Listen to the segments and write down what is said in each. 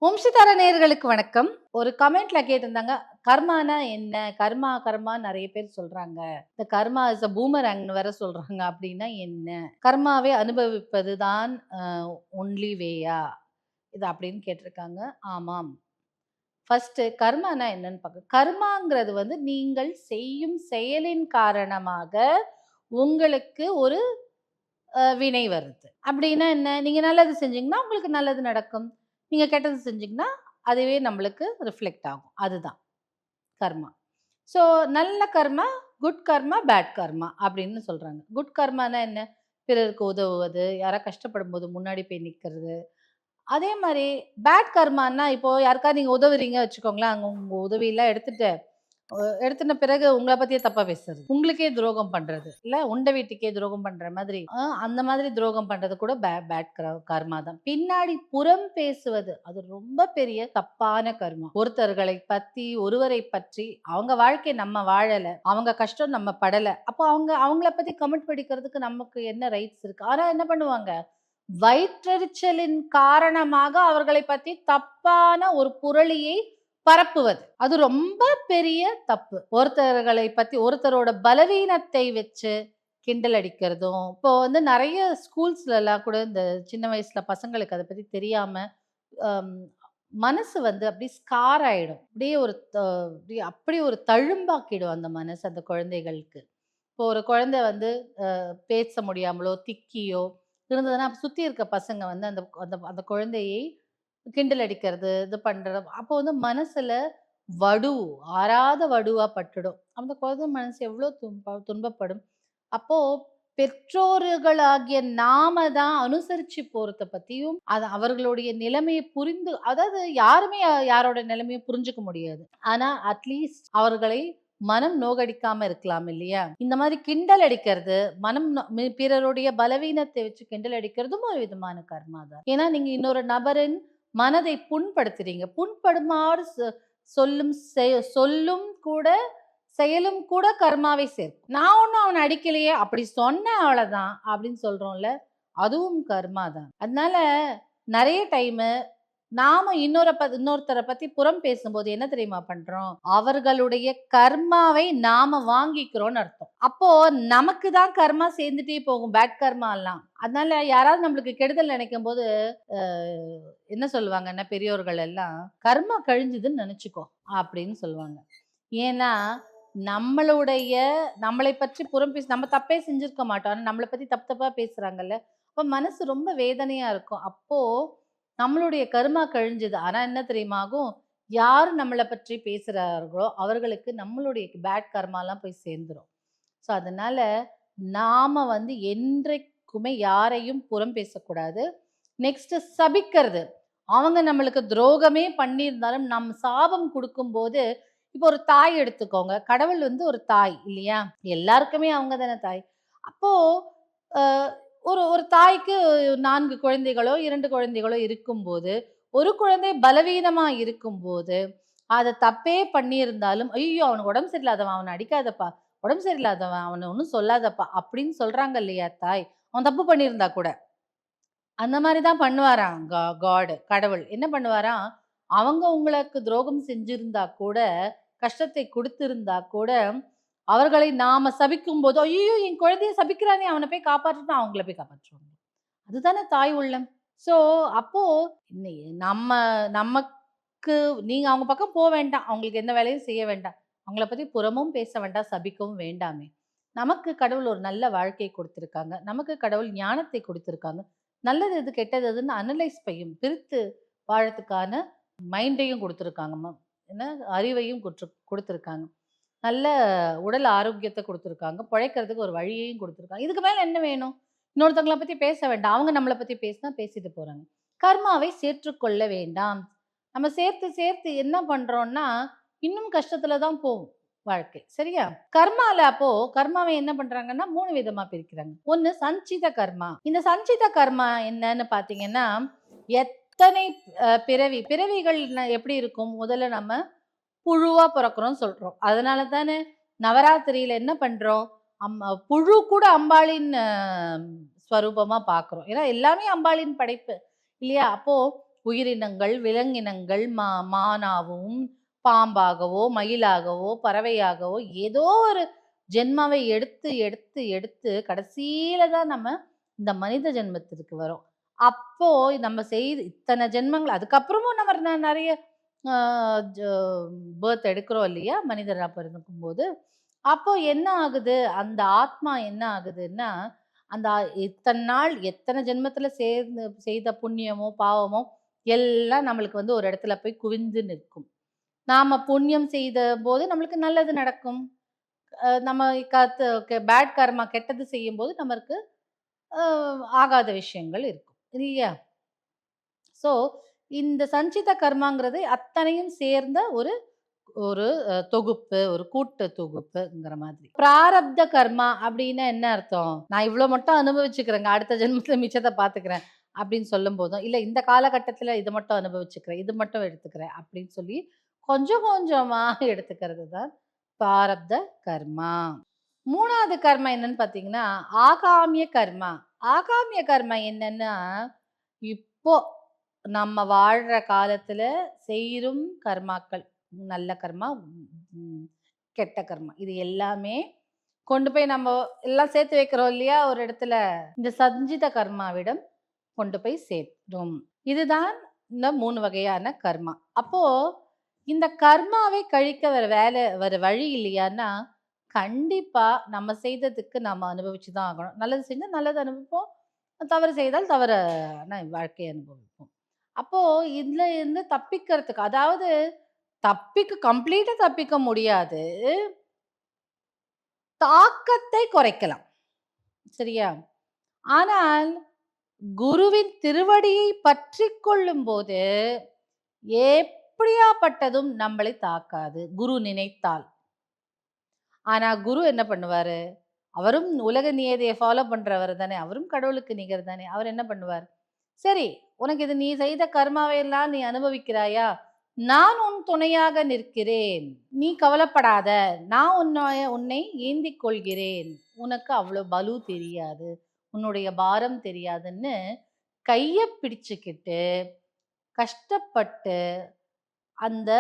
வம்சித்தார நேயர்களுக்கு வணக்கம். ஒரு கமெண்ட்ல கேட்டிருந்தாங்க, கர்மானா என்ன? கர்மா கர்மான்னு நெறைய பேர் சொல்றாங்க. இந்த கர்மா இஸ் அ பூமராங்ன்னு வேற சொல்றாங்க. அப்டின்னா என்ன? கர்மாவை அனுபவிப்பது தான் ஒன்லி வேயா? இது அப்டின்னு கேட்டிருக்காங்க. ஆமாம். ஃபர்ஸ்ட்டு கர்மானா என்னன்னு பார்க்க கர்மாங்கிறது வந்து நீங்கள் செய்யும் செயலின் காரணமாக உங்களுக்கு ஒரு வினை வருது. அப்டின்னா என்ன? நீங்க நல்லது செஞ்சீங்கன்னா, உங்களுக்கு நல்லது நடக்கும். நீங்க கெட்டது செஞ்சீங்கன்னா, அதுவே நம்மளுக்கு ரிஃப்ளெக்ட் ஆகும். அதுதான் கர்மா. ஸோ நல்ல கர்மா, குட் கர்மா, பேட் கர்மா அப்படின்னு சொல்றாங்க. குட் கர்மானா என்ன? பிறருக்கு உதவுவது, யாரா கஷ்டப்படும்போது முன்னாடி போய் நிக்கிறது. அதே மாரி பேட் கர்மான்னா, இப்போ யாருக்காவது நீங்க உதவுறீங்க வச்சுக்கோங்களேன், அங்க உங்க உதவியெல்லாம் எடுத்துன பிறகு உங்கள பத்தியே தப்பா பேசுறது. உங்களுக்கே துரோகம் பண்றது. இல்ல உண்ட வீட்டுக்கே துரோகம் பண்ற மாதிரி. அந்த மாதிரி துரோகம் பண்றது கூட பேட் கர்மா தான். பின்னாடி புறம் பேசுவது. அது ரொம்ப பெரிய தப்பான கர்மா. ஒருவரை பற்றி அவங்க வாழ்க்கை நம்ம வாழல. அவங்க கஷ்டம் நம்ம படல. அப்போ அவங்கள பத்தி கமெண்ட் படிக்கிறதுக்கு நமக்கு என்ன ரைட்ஸ் இருக்கு? ஆனா என்ன பண்ணுவாங்க? வயிற்றெரிச்சலின் காரணமாக அவர்களை பத்தி தப்பான ஒரு புரளியை பரப்புவது. அது ரொம்ப பெரிய தப்பு. ஒருத்தரோட பலவீனத்தை வச்சு கிண்டல் அடிக்கிறதும், இப்போ வந்து நெறைய ஸ்கூல்ஸ்லலாம் கூட இந்த சின்ன வயசுல பசங்களுக்கு அத பத்தி தெரியாம, அம் மனசு வந்து அப்படியே ஸ்கார் ஆயிடும். அப்படியே ஒரு தழும்பாக்கிடும் அந்த மனசு அந்த குழந்தைகளுக்கு. இப்போ ஒரு குழந்தை வந்து பேச முடியாமலோ, திக்கியோ இருந்ததுன்னா, சுத்தி இருக்க பசங்க வந்து அந்த அந்த அந்த குழந்தையை கிண்டல் அடிக்கிறது, இது பண்றது. அப்போ வந்து மனசுல வடு, ஆறாத வடுவா பட்டுடும். அந்த குழந்தை மனசு எவ்ளோ துன்பப்படும். அப்போ பெற்றோர்களாகிய நாம தான் அனுசரிச்சு போறத பத்தியும், அவர்களுடைய நிலைமைய புரிந்து அதாவது யாருமே யாரோட நிலைமைய புரிஞ்சுக்க முடியாது. ஆனா அட்லீஸ்ட் அவர்களை மனம் நோகடிக்காம இருக்கலாம் இல்லையா? இந்த மாதிரி கிண்டல் அடிக்கிறது, பிறருடைய பலவீனத்தை வச்சு கிண்டல் அடிக்கிறதும் ஒரு விதமான கர்மா தான். ஏன்னா நீங்க இன்னொரு நபரின் மனதை புண்படுத்துறீங்க. புண்படுமாறு சொல்லும் கூட செயலும் கூட கர்மாவை சேர்க்கும். நான் ஒண்ணும் அவன அடிக்கலையே, அப்படி சொன்னேன் அவ்வளவுதான் அப்படின்னு சொல்றோம்ல, அதுவும் கர்மா தான். அதனால நெறைய டைமு நாம இன்னொருத்தர பத்தி புறம் பேசும்போது என்ன தெரியுமா பண்றோம்? அவர்களுடைய கர்மாவை நாம வாங்கிக்கிறோம்னு அர்த்தம். அப்போ நமக்கு தான் கர்மா சேர்ந்துட்டே போகும். பேட் கர்மாலாம். அதனால யாராவது நம்மளுக்கு கெடுதல் நினைக்கும்போது, அ என்ன சொல்லுவாங்கன்னா பெரியோர்கள் எல்லாம், "கர்மா கழிஞ்சுதுன்னு நெனச்சுக்கோ" அப்படின்னு சொல்லுவாங்க. ஏன்னா, நம்மளுடைய நம்மளை பற்றி புறம் பேசி நம்ம தப்பே செஞ்சிருக்க மாட்டோம். ஆனா நம்மள பத்தி தப்பு தப்பா பேசுறாங்கல்ல. அப்ப மனசு ரொம்ப வேதனையா இருக்கும். அப்போ நம்மளுடைய கர்மா கழிஞ்சது. ஆனா என்ன தெரியுமா ஆகும்? யார் நம்மள பற்றி பேசுறார்களோ, அவர்களுக்கு நம்மளுடைய பேட் கர்மாலாம் போய் சேர்ந்துரும். ஸோ அதனால நாம வந்து என்றைக்குமே யாரையும் புறம் பேசக்கூடாது. நெக்ஸ்ட்டு சபிக்கிறது. அவங்க நம்மளுக்கு துரோகமே பண்ணியிருந்தாலும், நம் சாபம் குடுக்கும்போது இப்போ ஒரு தாய் எடுத்துக்கோங்க. கடவுள் வந்து ஒரு தாய் இல்லையா? எல்லாருக்குமே அவங்க தானே தாய். அப்போ அ ஒரு ஒரு தாய்க்கு 4 குழந்தைகளோ, 2 குழந்தைகளோ இருக்கும்போது, ஒரு குழந்தை பலவீனமா இருக்கும்போது, அத தப்பே பண்ணியிருந்தாலும், "ஐயய்யோ! அவனுக்கு உடம்பு சரியில்லாதவன். அவன அடிக்காதப்பா. உடம்பு சரியில்லாதவன். அவன ஒண்ணும் சொல்லாதப்பா." அப்படின்னு சொல்றாங்க இல்லையா தாய். அவன் தப்பு பண்ணியிருந்தா கூட. அந்த மாரி தான் பண்ணுவாராம் கடவுள். என்ன பண்ணுவாராம், அவங்க உங்களுக்கு துரோகம் செஞ்சிருந்தா கூட, கஷ்டத்தை குடுத்திருந்தா கூட, அவர்களை நாம சபிக்கும்போது, "ஐய்யய்யோ! என் குழந்தைய சபிக்கிறானே! அவன போய் காப்பாற்றணும்னு" அவங்கள போய் காப்பாற்றுவாங்க. அதுதானே தாய் உள்ளம். ஸோ, அப்போ இன்னை நம்ம நமக்கு நீங்க அவங்க பக்கம் வேண்டாம். அவங்களுக்கு எந்த வேலையும் செய்ய வேண்டாம். அவங்கள பத்தி புறமும் பேச வேண்டாம், சபிக்கவும் வேண்டாமே. நமக்கு கடவுள் ஒரு நல்ல வாழ்க்கை குடுத்திருக்காங்க. நமக்கு கடவுள் ஞானத்தை குடுத்திருக்காங்க. நல்லது எது, கெட்டது எதுன்னு அனலைஸ் பிரித்து வாழறதுக்கான மைண்டையும் குடுத்துருக்காங்க. என்ன அறிவையும் குடுத்துருக்காங்க. நல்ல உடல் ஆரோக்கியத்த குடுத்துருக்காங்க. பொழைக்கிறதுக்கு ஒரு வழியையும் குடுத்துருக்காங்க. இதுக்கு மேல என்ன வேணும்? இன்னொருத்தவங்கள பத்தி பேச வேண்டாம். அவங்க நம்மள பத்தி பேசினா பேசிட்டு போறாங்க. கர்மாவை சேர்ற்றுக்கொள்ள வேண்டாம். நம்ம சேர்த்து சேர்த்து என்ன பண்றோம்னா, இன்னும் கஷ்டத்துல தான் போகும் வாழ்க்கை. சரியா? கர்மாவை என்ன பண்றாங்கன்னா 3 விதமா பிரிக்கிறாங்க. ஒண்ணு சஞ்சித கர்மா. இந்த சஞ்சித கர்மா என்னன்னு பார்த்தீங்கன்னா, எத்தனை பிறவிகள் எப்படி இருக்கும்? முதல்ல நம்ம புழுவா பொறக்கிறோம்னு சொல்றோம். அதனால தானே நவராத்திரியில என்ன பண்றோம்? புழு கூட அம்பாளின் ஸ்வரூபமா பார்க்குறோம். ஏன்னா எல்லாமே அம்பாளின் படைப்பு இல்லையா? அப்போ உயிரினங்கள், விலங்கினங்கள், மானாகவும், பாம்பாகவோ, மயிலாகவோ, பறவையாகவோ ஏதோ ஒரு ஜென்மாவை எடுத்து எடுத்து எடுத்து கடைசியில தான் நம்ம இந்த மனித ஜென்மத்திற்கு வரோம். அப்போ நம்ம செய்து இத்தனை ஜென்மங்கள் அதுக்கப்புறமும் நம்ம நிறைய பேர்த் எடுக்கிறோம் இல்லையா மனிதரா பிறக்கும்போது. அப்போ என்ன ஆகுது அந்த ஆத்மா என்ன ஆகுதுன்னா அந்த இத்தனை நாள் எத்தனை ஜென்மத்துல சேர்ந்து செய்த புண்ணியமோ பாவமோ எல்லாம் நம்மளுக்கு வந்து ஒரு இடத்துல போய் குவிந்து நிற்கும். நாம புண்ணியம் செய்த போது நம்மளுக்கு நல்லது நடக்கும். நம்ம பேட் கர்மா கெட்டது செய்யும் போது நமக்கு ஆகாத விஷயங்கள் இருக்கும் இல்லையா? ஸோ இந்த சஞ்சித கர்மாங்கிறது அத்தனையும் சேர்ந்த ஒரு ஒரு தொகுப்பு, ஒரு கூட்டு தொகுப்புங்கிற மாதிரி. பிராரப்த கர்மா அப்படின்னா என்ன அர்த்தம்? நான் இவ்வளோ மட்டும் அனுபவிச்சுக்கிறேங்க, அடுத்த ஜென்மத்துல மிச்சத்தை பார்த்துக்கிறேன் அப்படின்னு சொல்லும் போதும், இல்ல இந்த காலகட்டத்துல இதை மட்டும் அனுபவிச்சுக்கிறேன், இது மட்டும் எடுத்துக்கிறேன் அப்படின்னு சொல்லி கொஞ்சம் கொஞ்சமா எடுத்துக்கிறது தான் பிராரப்த கர்மா. 3வது கர்மா என்னன்னு பார்த்தீங்கன்னா, ஆகாமிய கர்மா. ஆகாமிய கர்மா என்னன்னா, இப்போ நம்ம வாழ்ற காலத்துல செய்யும் கர்மாக்கள். நல்ல கர்மா, கெட்ட கர்மா. இது எல்லாமே கொண்டு போய் நம்ம எல்லாம் சேர்த்து வைக்கிறோம் இல்லையா ஒரு இடத்துல. இந்த சஞ்சித கர்மாவிடம் கொண்டு போய் சேர்த்துடும். இதுதான் இந்த 3 வகையான கர்மா. அப்போ இந்த கர்மாவை கழிக்க வேற வழி இல்லையான்னா, கண்டிப்பா நம்ம செய்ததுக்கு நம்ம அனுபவிச்சு தான் ஆகணும். நல்லது செஞ்சா நல்லது அனுபவிப்போம். தவறு செய்தால் தவறான வாழ்க்கையை அனுபவிப்போம். அப்போ இதுல இருந்து தப்பிக்கிறதுக்கு அதாவது கம்ப்ளீட்டா தப்பிக்க முடியாது. தாக்கத்தை குறைக்கலாம். சரியா? ஆனால் குருவின் திருவடியை பற்றிக் கொள்ளும்போது எப்படியாப்பட்டதும் நம்மளை தாக்காது. குரு நினைத்தால். ஆனா குரு என்ன பண்ணுவாரு? அவரும் உலக நியதியை ஃபாலோ பண்றவர் தானே. அவரும் கடவுளுக்கு நிகர் தானே. அவர் என்ன பண்ணுவார்? சரி, உனக்கு இது நீ செய்த கர்மாவை எல்லாம் நீ அனுபவிக்கிறாயா? நான் உன் துணையாக நிற்கிறேன். நீ கவலைப்படாத. நான் உன்னை ஏந்திக் கொள்கிறேன். உனக்கு அவ்வளோ பலு தெரியாது. உன்னுடைய பாரம் தெரியாதுன்னு கைய பிடிச்சுக்கிட்டு கஷ்டப்பட்டு அந்த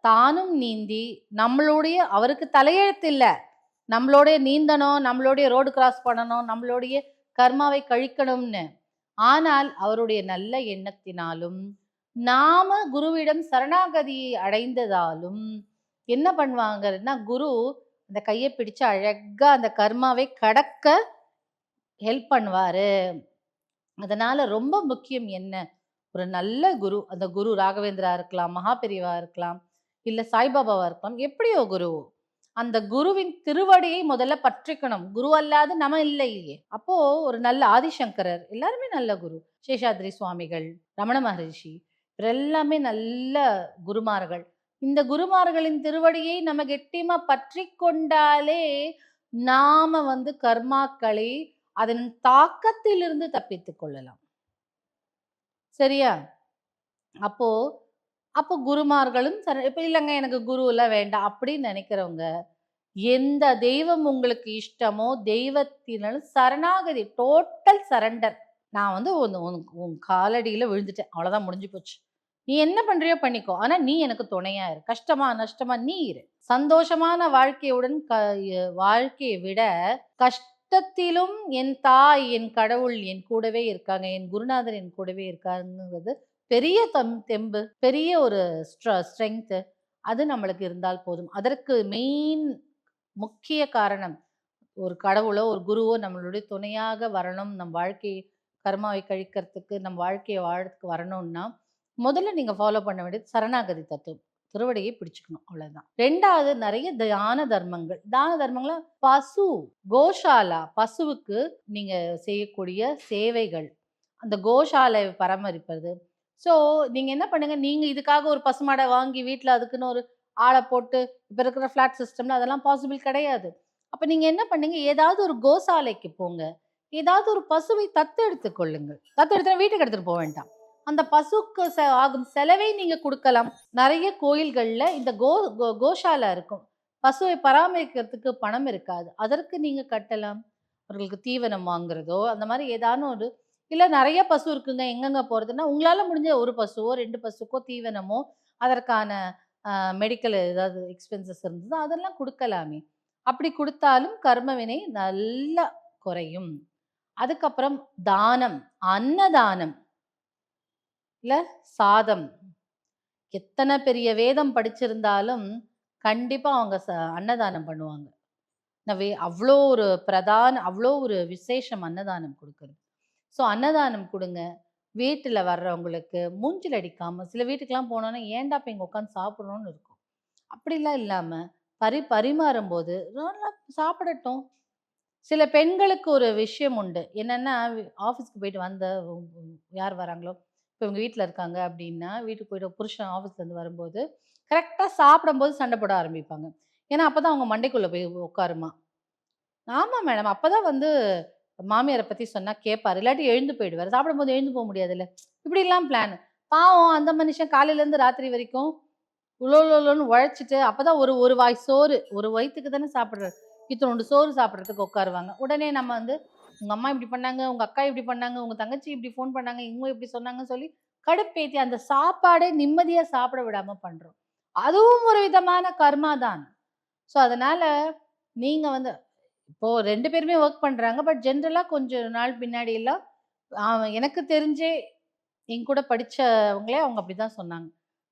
தானும் நீந்தி நம்மளுடைய அவருக்கு தலையெழுத்து இல்ல. நம்மளோடைய நீந்தணும், நம்மளுடைய ரோடு கிராஸ் பண்ணணும், நம்மளுடைய கர்மாவை கழிக்கணும்னு. ஆனால் அவருடைய நல்ல எண்ணத்தினாலும் நாம குருவிடம் சரணாகதி அடைந்ததாலும் என்ன பண்ணுவாங்கன்னா குரு அந்த கையை பிடிச்சு அழகா அந்த கர்மாவை கடக்க ஹெல்ப் பண்ணுவாரு. அதனால ரொம்ப முக்கியம் என்ன? ஒரு நல்ல குரு, அந்த குரு ராகவேந்திரா இருக்கலாம், மகாபெரிவா இருக்கலாம், இல்ல சாய்பாபாவா இருக்கலாம், எப்படியோ குரு, அந்த குருவின் திருவடியை முதல்ல பற்றிக்கணும். குரு அல்லாது நம்ம இல்லையே. அப்போ ஒரு நல்ல ஆதிசங்கரர் எல்லாருமே நல்ல குரு. சேஷாத்ரி சுவாமிகள், ரமண மகரிஷி எல்லாமே நல்ல குருமார்கள். இந்த குருமார்களின் திருவடியை நம்ம கெட்டியமா பற்றி கொண்டாலே நாம வந்து கர்மாக்களை அதன் தாக்கத்திலிருந்து தப்பித்துக் கொள்ளலாம். சரியா? அப்போ அப்போ குருமார்களும் இப்ப இல்லைங்க எனக்கு குரு எல்லாம் வேண்டாம் அப்படின்னு நினைக்கிறவங்க எந்த தெய்வம் உங்களுக்கு இஷ்டமோ தெய்வத்தினாலும் சரணாகதி, டோட்டல் சரண்டர். நான் வந்து உன் காலடியில விழுந்துட்டேன், அவ்வளவுதான், முடிஞ்சு போச்சு. நீ என்ன பண்றியோ பண்ணிக்கோ, ஆனா நீ எனக்கு துணையா இரு. கஷ்டமா நஷ்டமா நீ இரு. சந்தோஷமான வாழ்க்கையுடன் வாழ்க்கையை விட கஷ்டத்திலும் என் தாய், என் கடவுள் என் கூடவே இருக்காங்க, என் குருநாதர் என் கூடவே இருக்காங்கிறது பெரிய தெம்பு, பெரிய ஒரு ஸ்ட்ரென்த். அது நம்மளுக்கு இருந்தால் போதும். அதற்கு மெயின் முக்கிய காரணம் ஒரு கடவுளோ ஒரு குருவோ நம்மளுடைய துணையாக வரணும். நம் வாழ்க்கை கர்மாவை கழிக்கிறதுக்கு, நம் வாழ்க்கையை வாழறதுக்கு வரணும்னா முதல்ல நீங்க ஃபாலோ பண்ண வேண்டியது சரணாகதி தத்துவம். திருவடியை பிடிச்சுக்கணும், அவ்வளவுதான். 2வது நிறைய தான தர்மங்கள். தான தர்மங்கள கோஷாலா, பசுவுக்கு நீங்க செய்யக்கூடிய சேவைகள், அந்த கோஷாலை பராமரிப்பது. ஸோ நீங்க என்ன பண்ணுங்க, நீங்க இதுக்காக ஒரு பசுமாடை வாங்கி வீட்டில் அதுக்குன்னு ஒரு ஆளை போட்டு, இப்போ இருக்கிற ஃப்ளாட் சிஸ்டம்ல அதெல்லாம் பாசிபிள் கிடையாது. அப்ப நீங்க என்ன பண்ணுங்க, ஏதாவது ஒரு கோசாலைக்கு போங்க. ஏதாவது ஒரு பசுவை தத்தெடுத்து கொள்ளுங்கள். தத்தெடுத்து வீட்டுக்கு எடுத்துட்டு போக வேண்டாம். அந்த பசுக்கு ஆகும் செலவை நீங்க கொடுக்கலாம். நிறைய கோயில்கள்ல இந்த கோஷாலா இருக்கும். பசுவை பராமரிக்கிறதுக்கு பணம் இருக்காது. அதற்கு நீங்க கட்டலாம். அவர்களுக்கு தீவனம் வாங்குறதோ அந்த மாதிரி ஏதானும் ஒரு இல்ல நெறைய பசு இருக்குங்க, எங்கங்க போறதுன்னா, உங்களால முடிஞ்ச 1 பசுவோ, 2 பசுக்கோ தீவனமோ, அதற்கான மெடிக்கல் ஏதாவது எக்ஸ்பென்சஸ் இருந்ததுன்னா, அதெல்லாம் குடுக்கலாமே. அப்படி குடுத்தாலும் கர்ம வினை நல்லா குறையும். அதுக்கப்புறம் தானம், அன்னதானம், இல்ல சாதம். எத்தன பெரிய வேதம் படிச்சிருந்தாலும், கண்டிப்பா அவங்க அன்னதானம் பண்ணுவாங்க. அவ்ளோ ஒரு அவ்ளோ ஒரு விசேஷம் அன்னதானம் குடுக்குறது. ஸோ அன்னதானம் குடுங்க. வீட்டுல வர்றவங்களுக்கு மூஞ்சில அடிக்காம சில வீட்டுக்குலாம் போனோம்னா, ஏன்டா இப்ப இங்க உட்காந்து சாப்பிடுறோம்னு இருக்கும். அப்படிலாம் இல்லாம, பரிமாறும்போது நல்லா சாப்பிடட்டும். சில பெண்களுக்கு ஒரு விஷயம் உண்டு. என்னன்னா, ஆஃபீஸ்க்கு போயிட்டு வந்த யார் வராங்களோ, இப்ப இவங்க வீட்ல இருக்காங்க அப்படின்னா, வீட்டுக்கு போயிட்டு புருஷன் ஆஃபீஸ்லேருந்து வரும்போது, கரெக்ட்டா சாப்பிடும்போது சண்டை போட ஆரம்பிப்பாங்க. ஏன்னா, அப்பதான் அவங்க மண்டைக்குள்ள போய் உட்காருமாம். ஆமா மேடம். அப்பதான் வந்து மாமியார பத்தி சொன்னா கேட்பாரு. இல்லாட்டி எழுந்து போயிடுவாரு. சாப்பிடும்போது எழுந்து போ முடியாதுல்ல. இப்படிலாம் பிளான். பாவம் அந்த மனுஷன் காலையிலேருந்து ராத்திரி வரைக்கும் உலோலோலோன்னு உழைச்சுட்டு, அப்பதான் ஒரு ஒரு வாய் சோறு, ஒரு வயித்துக்கு தானே சாப்பிடுறாரு. இத்துணூண்டு சோறு சாப்பிடுறதுக்கு உட்காருவாங்க. உடனே நம்ம வந்து, உங்க அம்மா இப்படி பண்ணாங்க, உங்க அக்கா இப்படி பண்ணாங்க, உங்க தங்கச்சி இப்படி ஃபோன் பண்ணாங்க, இவங்க இப்படி சொன்னாங்கன்னு சொல்லி கடுப்பேத்தி அந்த சாப்பாடே நிம்மதியா சாப்பிட விடாம பண்றோம். அதுவும் ஒரு விதமான கர்மா தான். ஸோ அதனால நீங்க வந்து இப்போ 2 பேருமே வொர்க் பண்றாங்க. பட் ஜென்ரலா கொஞ்ச நாள் பின்னாடிலாம் எனக்கு தெரிஞ்சே என்கூட படிச்சவங்களே அவங்க அப்படிதான் சொன்னாங்க.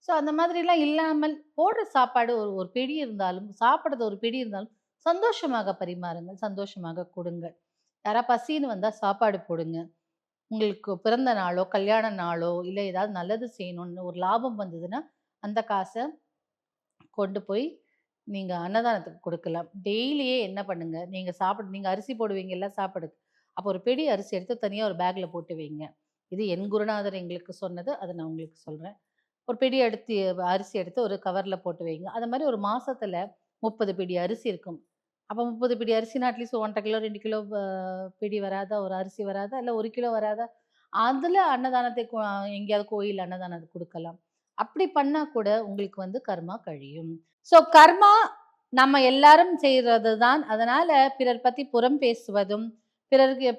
ஸோ அந்த மாதிரிலாம் இல்லாமல் போடுற சாப்பாடு ஒரு ஒரு பிடி இருந்தாலும், சாப்பிடுறது ஒரு பிடி இருந்தாலும் சந்தோஷமாக பரிமாறுங்கள். சந்தோஷமாக கொடுங்கள். யாரா பசின்னு வந்தா சாப்பாடு போடுங்க. உங்களுக்கு பிறந்த நாளோ, கல்யாண நாளோ, இல்ல ஏதாவது நல்லது செய்யணும்னு ஒரு லாபம் வந்ததுன்னா, அந்த காச கொண்டு போய் நீங்க அன்னதானத்துக்கு குடுக்கலாம். டெய்லியே என்ன பண்ணுங்க, நீங்க அரிசி போடுவீங்கல்ல சாப்பாடுக்கு. அப்போ ஒரு பிடி அரிசி எடுத்து தனியா ஒரு பேக்ல போட்டு வைங்க. இது என் குருநாதர் எங்களுக்கு சொன்னது. அத நான் உங்களுக்கு சொல்றேன். ஒரு பிடி அரிசி எடுத்து ஒரு கவர்ல போட்டு வைங்க. அது மாரி ஒரு மாசத்துல 30 பிடி அரிசி இருக்கும். அப்ப 30 பிடி அரிசினா அட்லீஸ்ட் 1 1/2 கிலோ, 2 கிலோ பிடி வராதா? ஒரு அரிசி வராதா? இல்ல 1 கிலோ வராதா? அதுல அன்னதானத்தை எங்கேயாவது கோயில் அன்னதானம் குடுக்கலாம். அப்படி பண்ணா கூட உங்களுக்கு வந்து கர்மா கழியும். ஸோ கர்மா நம்ம எல்லாரும் செய்றது தான். அதனால பிறர் பத்தி புறம் பேசுவதும்,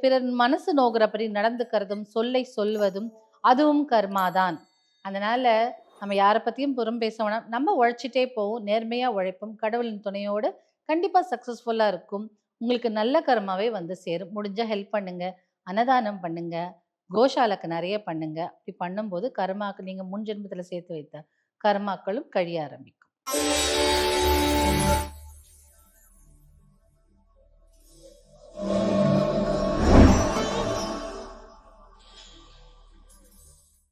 பிறர் மனசு நோகுறபடி நடந்துக்கிறதும், சொல்லை சொல்வதும் அதுவும் கர்மா தான். அதனால நம்ம யார பத்தியும் புறம் பேச வேணாம். நம்ம உழைச்சுட்டே போவோம். நேர்மையா உழைப்போம். கடவுளின் துணையோடு கண்டிப்பா சக்சஸ்ஃபுல்லா இருக்கும். உங்களுக்கு நல்ல கர்மாவே வந்து சேரும். முடிஞ்சா ஹெல்ப் பண்ணுங்க. அன்னதானம் பண்ணுங்க. கோஷாலைக்கு நெறைய பண்ணுங்க. அப்படி பண்ணும்போது கர்மாக்கு நீங்க முன் ஜென்மத்தில சேர்த்து வைத்த கர்மாக்களும் கழிய ஆரம்பிக்கும்.